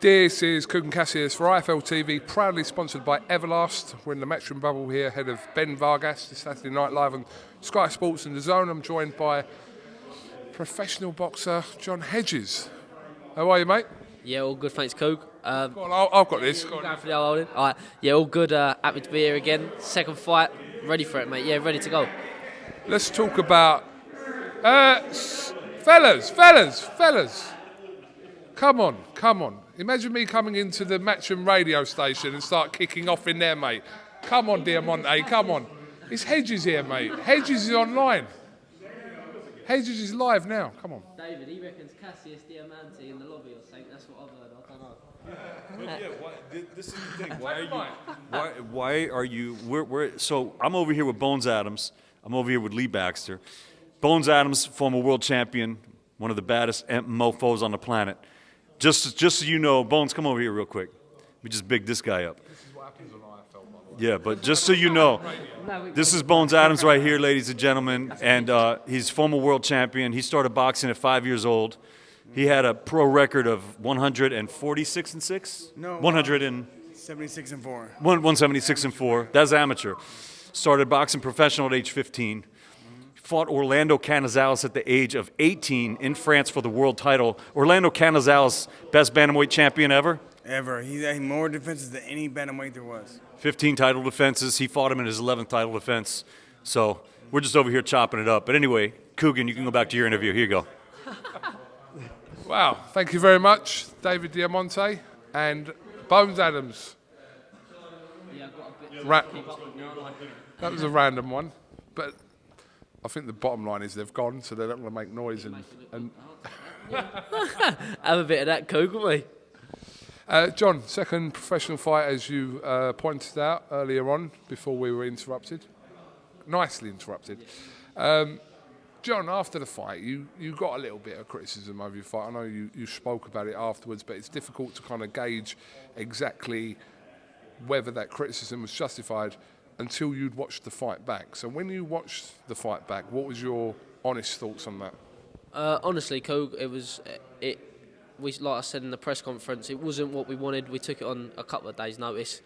This is KUGAN CASSIUS for IFL TV, proudly sponsored by Everlast. We're in the Matchroom bubble here, ahead of Ben Vargas this Saturday night live on Sky Sports and The Zone. I'm joined by professional boxer John Hedges. How are you, mate? Yeah, all good, thanks, Coog. Go on, I've got this. Go on. Going for the old all right. Yeah, all good. Happy to be here again. Second fight, ready for it, mate. Yeah, ready to go. Let's talk about fellas. Come on. Imagine me coming into the Matchroom radio station and start kicking off in there, mate. Come on, Diamante, come on. It's Hedges here, mate. Hedges is online. Hedges is live now. Come on. David, he reckons Cassius Diamante in the lobby or something. That's what I've heard. I don't know. Yeah, this is the thing. Why are you? So I'm over here with Bones Adams. I'm over here with Lee Baxter. Bones Adams, former world champion, one of the baddest mofos on the planet. Just so you know, Bones, come over here real quick. Let me just big this guy up. This is what happens on IFL, by the way. Yeah, but just so you know, this is Bones Adams right here, ladies and gentlemen, and he's former world champion. He started boxing at 5 years old. He had a pro record of 146 and 6. No, 176 and 4. 176 and 4. That's amateur. Started boxing professional at age 15. Fought Orlando Canizales at the age of 18 in France for the world title. Orlando Canizales, best bantamweight champion ever. Ever. He's had more defenses than any bantamweight there was. 15 title defenses. He fought him in his 11th title defense. So we're just over here chopping it up. But anyway, KUGAN, you can go back to your interview. Here you go. Wow, thank you very much, David Diamante and Bones Adams. Yeah, I've got a bit That was a random one, but I think the bottom line is they've gone, so they're not going to make noise. And Have a bit of that, Coog, won't we? John, second professional fight, as you pointed out earlier on, before we were interrupted. Nicely interrupted. John, after the fight, you got a little bit of criticism over your fight. I know you spoke about it afterwards, but it's difficult to kind of gauge exactly whether that criticism was justified until you'd watched the fight back. So when you watched the fight back, what was your honest thoughts on that? Honestly, Coog, like I said in the press conference, it wasn't what we wanted. We took it on a couple of days' notice.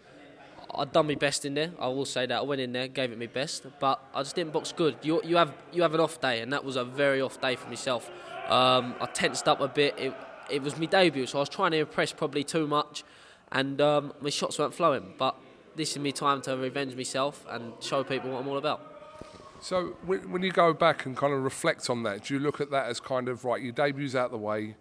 I'd done my best in there. I will say that I went in there, gave it my best, but I just didn't box good. You have an off day, and that was a very off day for myself. I tensed up a bit. It was my debut, so I was trying to impress probably too much, and my shots weren't flowing. But this is my time to revenge myself and show people what I'm all about. So when you go back and kind of reflect on that, do you look at that as kind of, right, your debut's out the way,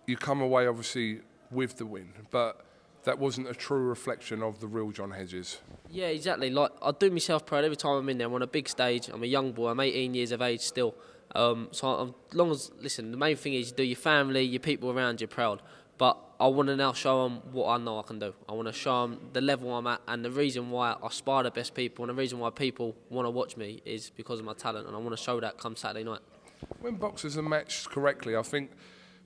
you come away obviously with the win, but that wasn't a true reflection of the real John Hedges? Yeah, exactly. Like, I do myself proud every time I'm in there. I'm on a big stage. I'm a young boy. I'm 18 years of age still. Listen, the main thing is you do your family, your people around you proud. But I want to now show them what I know I can do. I want to show them the level I'm at, and the reason why I spar the best people and the reason why people want to watch me is because of my talent, and I want to show that come Saturday night. When boxers are matched correctly, I think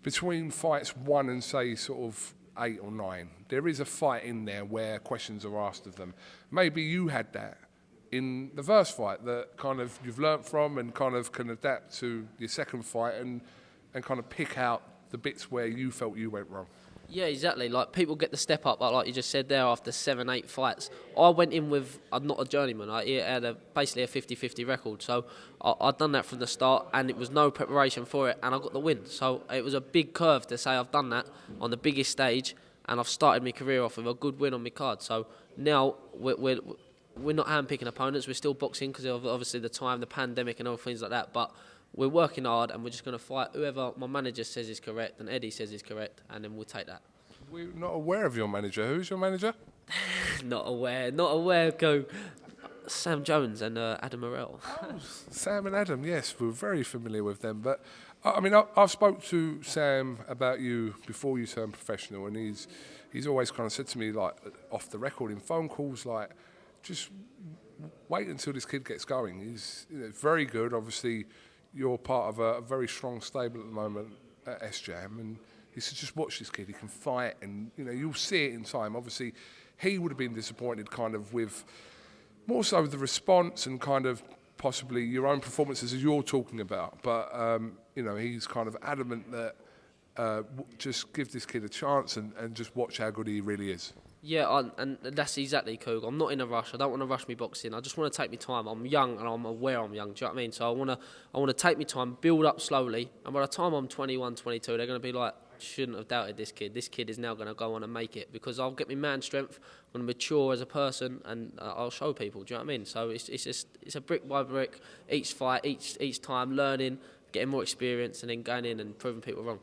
between fights 1 and, say, sort of 8 or 9, there is a fight in there where questions are asked of them. Maybe you had that in the first fight that kind of you've learnt from and kind of can adapt to your second fight and kind of pick out the bits where you felt you went wrong. Yeah, exactly. Like, people get the step up, like you just said there, after 7, 8 fights. I went in with, I'm not a journeyman. I had basically a 50-50 record. So I'd done that from the start, and it was no preparation for it, and I got the win. So it was a big curve to say I've done that on the biggest stage, and I've started my career off with a good win on my card. So now we're not hand-picking opponents. We're still boxing because of obviously the time, the pandemic and all things like that. But we're working hard, and we're just going to fight whoever my manager says is correct and Eddie says is correct, and then we'll take that. We're not aware of your manager. Who's your manager? Not aware. Go Sam Jones and Adam Morrell. Oh, Sam and Adam, yes, we're very familiar with them. But I mean, I've spoke to Sam about you before you turned professional, and he's always kind of said to me, like, off the record in phone calls, like, just wait until this kid gets going. He's very good, obviously. You're part of a very strong stable at the moment at SJAM, and he said, just watch this kid. He can fight, and you'll see it in time. Obviously, he would have been disappointed, kind of with more so the response and kind of possibly your own performances as you're talking about. But he's kind of adamant that just give this kid a chance and just watch how good he really is. Yeah, and that's exactly cool. I'm not in a rush. I don't want to rush me boxing. I just want to take my time. I'm young and I'm aware I'm young. Do you know what I mean? So I want to take my time, build up slowly, and by the time I'm 21, 22, they're going to be like, shouldn't have doubted this kid. This kid is now going to go on and make it because I'll get my man strength. I'm going to mature as a person, and I'll show people. Do you know what I mean? So it's a brick by brick, each fight, each time, learning, getting more experience, and then going in and proving people wrong.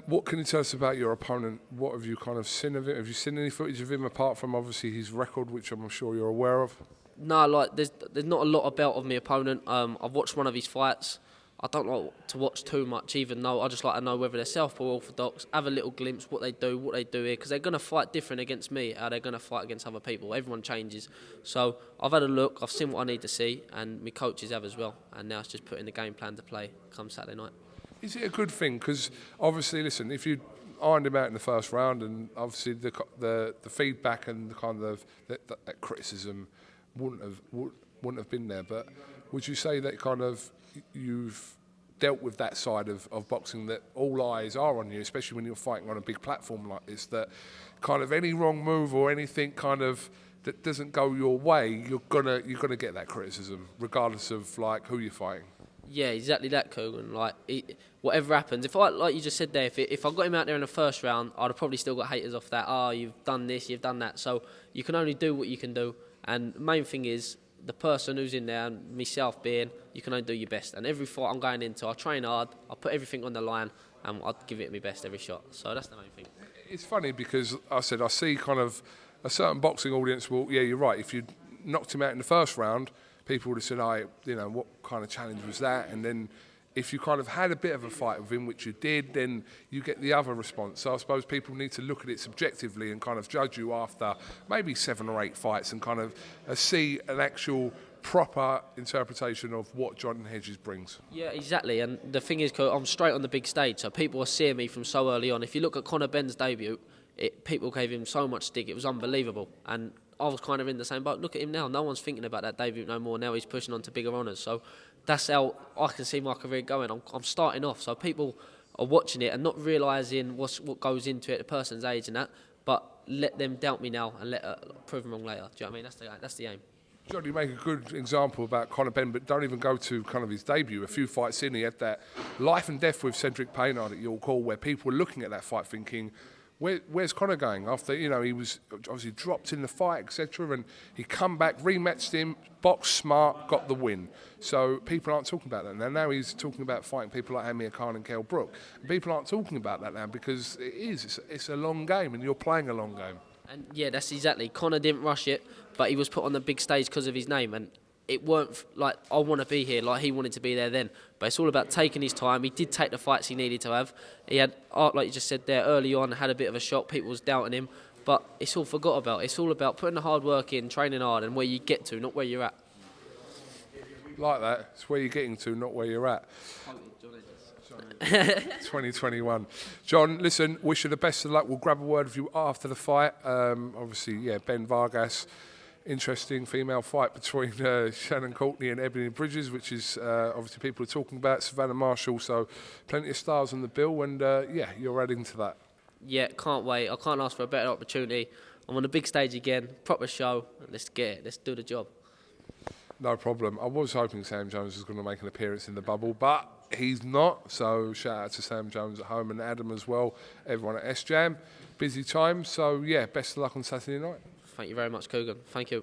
What can you tell us about your opponent? What have you kind of seen of it? Have you seen any footage of him apart from obviously his record, which I'm sure you're aware of? No, like there's not a lot about of my opponent. I've watched one of his fights. I don't like to watch too much, even though I just like to know whether they're southpaw or orthodox, have a little glimpse what they do here, because they're going to fight different against me, how they're going to fight against other people. Everyone changes. So I've had a look, I've seen what I need to see, and my coaches have as well. And now it's just putting the game plan to play come Saturday night. Is it a good thing? Because obviously, listen, if you ironed him out in the first round, and obviously the feedback and the kind of that criticism wouldn't have been there. But would you say that kind of you've dealt with that side of boxing, that all eyes are on you, especially when you're fighting on a big platform like this, that kind of any wrong move or anything kind of that doesn't go your way, you're gonna get that criticism regardless of like who you're fighting? Yeah, exactly that, KUGAN. Like, whatever happens, if I, like you just said there, if I got him out there in the first round, I'd have probably still got haters off that. Oh, you've done this, you've done that. So you can only do what you can do. And the main thing is the person who's in there, and myself being, you can only do your best. And every fight I'm going into, I train hard, I put everything on the line, and I'd give it my best every shot. So that's the main thing. It's funny because I see kind of a certain boxing audience. Well, yeah, you're right. If you knocked him out in the first round, people would have said, what kind of challenge was that? And then if you kind of had a bit of a fight with him, which you did, then you get the other response. So I suppose people need to look at it subjectively and kind of judge you after maybe 7 or 8 fights and kind of see an actual proper interpretation of what John Hedges brings. Yeah, exactly. And the thing is, I'm straight on the big stage, so people are seeing me from so early on. If you look at Conor Benn's debut, people gave him so much stick, it was unbelievable. And I was kind of in the same boat. Look at him now. No one's thinking about that debut no more. Now he's pushing on to bigger honours. So that's how I can see my career going. I'm starting off. So people are watching it and not realising what goes into it, the person's age and that. But let them doubt me now and prove them wrong later. Do you know what I mean? That's the aim. John, you make a good example about Conor Benn, but don't even go to kind of his debut. A few fights in, he had that life and death with Cedric Paynard at York Hall, where people were looking at that fight thinking, where's Conor going? After, he was obviously dropped in the fight, etc., and he come back, rematched him, boxed smart, got the win. So people aren't talking about that now. Now he's talking about fighting people like Amir Khan and Kell Brook. And people aren't talking about that now because it's a long game, and you're playing a long game. And yeah, that's exactly. Conor didn't rush it, but he was put on the big stage because of his name, and it weren't like I want to be here, like he wanted to be there then. But it's all about taking his time. He did take the fights he needed to have. He had, like you just said there, early on, had a bit of a shock. People was doubting him, but it's all forgot about. It's all about putting the hard work in, training hard, and where you get to, not where you're at. Like that, it's where you're getting to, not where you're at. 2021. John, listen, wish you the best of luck. We'll grab a word with you after the fight. Obviously, yeah, Ben Vargas. Interesting female fight between Shannon Courtney and Ebony Bridges, which is obviously people are talking about. Savannah Marshall, so plenty of stars on the bill, and yeah, you're adding to that. Yeah, can't wait. I can't ask for a better opportunity. I'm on the big stage again, proper show. Let's get it. Let's do the job. No problem. I was hoping Sam Jones was going to make an appearance in the bubble, but he's not. So shout out to Sam Jones at home and Adam as well. Everyone at S-Jam. Busy time. So yeah, best of luck on Saturday night. Thank you very much, KUGAN. Thank you.